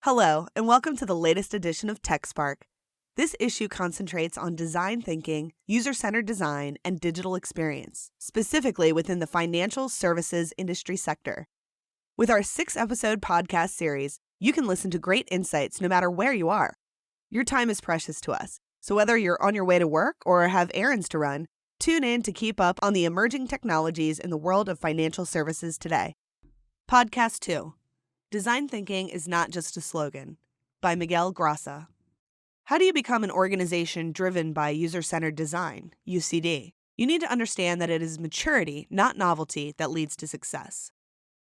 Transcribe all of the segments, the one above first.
Hello, and welcome to the latest edition of TechSpark. This issue concentrates on design thinking, user-centered design, and digital experience, specifically within the financial services industry sector. With our 6-episode podcast series, you can listen to great insights no matter where you are. Your time is precious to us, so whether you're on your way to work or have errands to run, tune in to keep up on the emerging technologies in the world of financial services today. Podcast 2. Design Thinking is Not Just a Slogan, by Miguel Grassa. How do you become an organization driven by user-centered design, UCD? You need to understand that it is maturity, not novelty, that leads to success.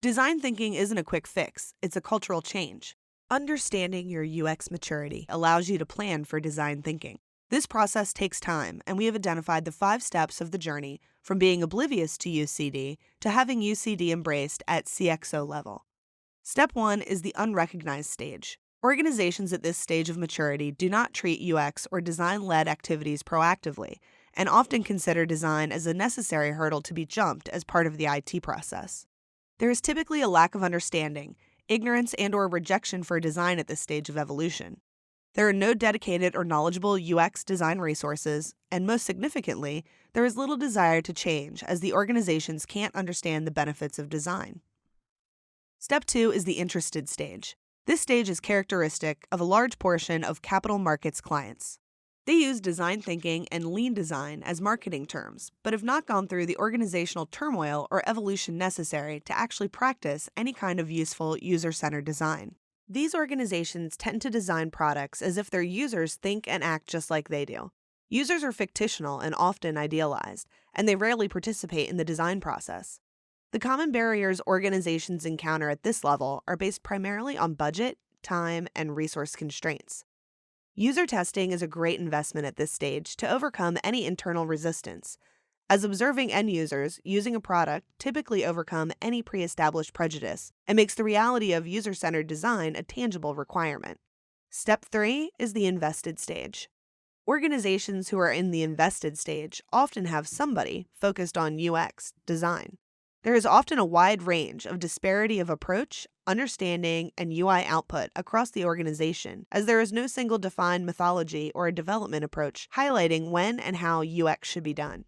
Design thinking isn't a quick fix, it's a cultural change. Understanding your UX maturity allows you to plan for design thinking. This process takes time, and we have identified the 5 steps of the journey from being oblivious to UCD to having UCD embraced at CXO level. Step 1 is the unrecognized stage. Organizations at this stage of maturity do not treat UX or design-led activities proactively, and often consider design as a necessary hurdle to be jumped as part of the IT process. There is typically a lack of understanding, ignorance, and/or rejection for design at this stage of evolution. There are no dedicated or knowledgeable UX design resources, and most significantly, there is little desire to change as the organizations can't understand the benefits of design. Step 2 is the interested stage. This stage is characteristic of a large portion of capital markets clients. They use design thinking and lean design as marketing terms, but have not gone through the organizational turmoil or evolution necessary to actually practice any kind of useful user-centered design. These organizations tend to design products as if their users think and act just like they do. Users are fictional and often idealized, and they rarely participate in the design process. The common barriers organizations encounter at this level are based primarily on budget, time, and resource constraints. User testing is a great investment at this stage to overcome any internal resistance, as observing end users using a product typically overcome any pre-established prejudice and makes the reality of user-centered design a tangible requirement. Step 3 is the invested stage. Organizations who are in the invested stage often have somebody focused on UX design. There is often a wide range of disparity of approach, understanding, and UI output across the organization, as there is no single defined methodology or a development approach highlighting when and how UX should be done.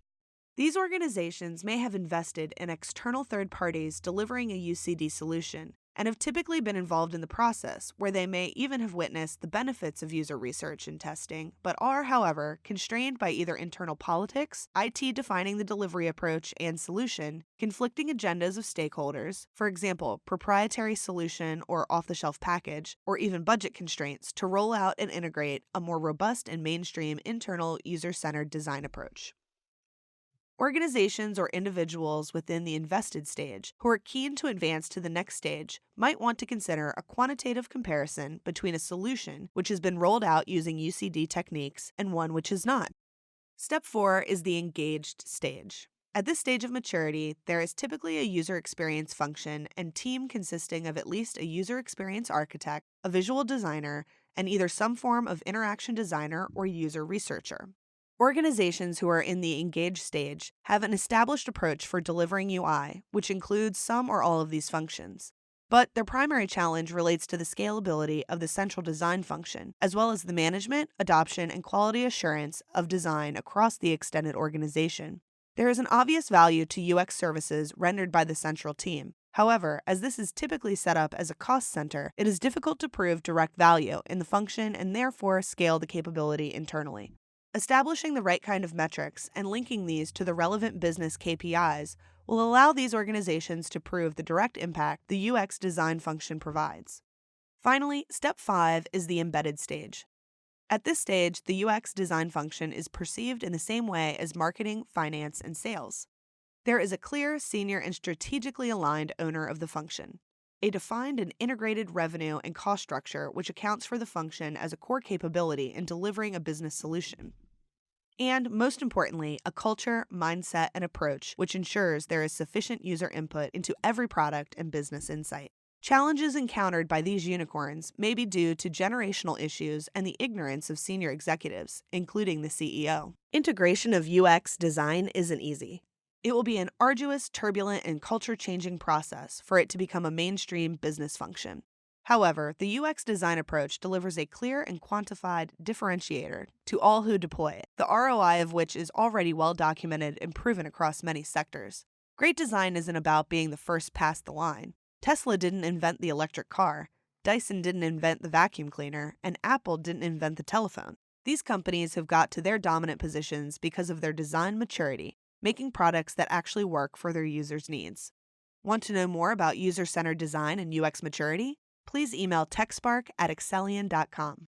These organizations may have invested in external third parties delivering a UCD solution, and have typically been involved in the process, where they may even have witnessed the benefits of user research and testing, but are, however, constrained by either internal politics, IT defining the delivery approach and solution, conflicting agendas of stakeholders, for example, proprietary solution or off-the-shelf package, or even budget constraints to roll out and integrate a more robust and mainstream internal user-centered design approach. Organizations or individuals within the invested stage who are keen to advance to the next stage might want to consider a quantitative comparison between a solution which has been rolled out using UCD techniques and one which is not. Step 4 is the engaged stage. At this stage of maturity, there is typically a user experience function and team consisting of at least a user experience architect, a visual designer, and either some form of interaction designer or user researcher. Organizations who are in the engaged stage have an established approach for delivering UI, which includes some or all of these functions. But their primary challenge relates to the scalability of the central design function, as well as the management, adoption, and quality assurance of design across the extended organization. There is an obvious value to UX services rendered by the central team. However, as this is typically set up as a cost center, it is difficult to prove direct value in the function and therefore scale the capability internally. Establishing the right kind of metrics and linking these to the relevant business KPIs will allow these organizations to prove the direct impact the UX design function provides. Finally, step 5 is the embedded stage. At this stage, the UX design function is perceived in the same way as marketing, finance, and sales. There is a clear, senior, and strategically aligned owner of the function. A defined and integrated revenue and cost structure which accounts for the function as a core capability in delivering a business solution. And, most importantly, a culture, mindset, and approach which ensures there is sufficient user input into every product and business insight. Challenges encountered by these unicorns may be due to generational issues and the ignorance of senior executives, including the CEO. Integration of UX design isn't easy. It will be an arduous, turbulent, and culture-changing process for it to become a mainstream business function. However, the UX design approach delivers a clear and quantified differentiator to all who deploy it, the ROI of which is already well documented and proven across many sectors. Great design isn't about being the first past the line. Tesla didn't invent the electric car, Dyson didn't invent the vacuum cleaner, and Apple didn't invent the telephone. These companies have got to their dominant positions because of their design maturity, making products that actually work for their users' needs. Want to know more about user-centered design and UX maturity? Please email techspark@excellion.com.